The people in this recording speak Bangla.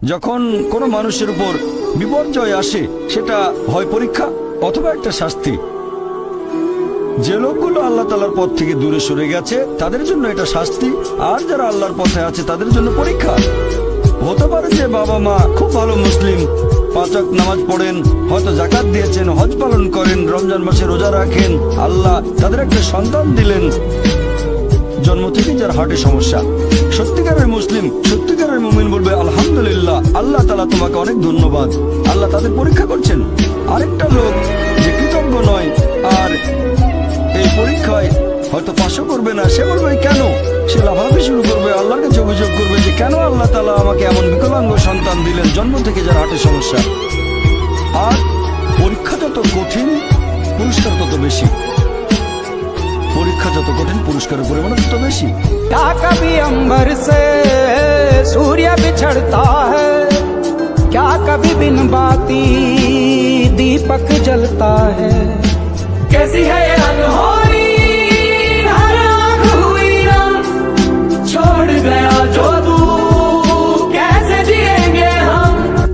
যখন কোনো মানুষের উপর বিপর্যয় আসে, সেটা হয় পরীক্ষা অথবা একটা শাস্তি। যে লোকগুলো আল্লাহ তাআলার পথ থেকে দূরে সরে গেছে তাদের জন্য এটা শাস্তি, আর যারা আল্লাহর পথে আছে তাদের জন্য পরীক্ষা। হতে পারে যে বাবা মা খুব ভালো মুসলিম, 5 ওয়াক্ত নামাজ পড়েন, হয়তো যাকাত দিয়েছেন, হজ পালন করেন, রমজান মাসে রোজা রাখেন, আল্লাহ তাদের একটা সন্তান দিলেন জন্ম থেকে যার হার্টের সমস্যা। সত্যিকারের মুসলিম, সত্যিকারের মুমিন বলবে আলহামদুলিল্লাহ, আল্লাহ তাআলা তোমাকে অনেক ধন্যবাদ, আল্লাহ তাদের পরীক্ষা করছেন। আরেকটা লোক যে কৃতজ্ঞ নয় আর এই পরীক্ষায় হয়তো পাশও করবে না, সে বলবে কেন, সে লাফালাফি শুরু করবে, আল্লাহর কাছে অভিযোগ করবে যে কেন আল্লাহ তাআলা আমাকে এমন বিকলাঙ্গ সন্তান দিলেন জন্ম থেকে যার হার্টের সমস্যা। আর পরীক্ষা যত কঠিন পুরস্কার তত বেশি, পরীক্ষা যত কঠিন পুরস্কারের পরিমাণ তত বেশি। क्या कभी अंबर से सूर्य बिछड़ता है, क्या कभी बिन बाती दीपक जलता है। कैसी है ये अनहोनी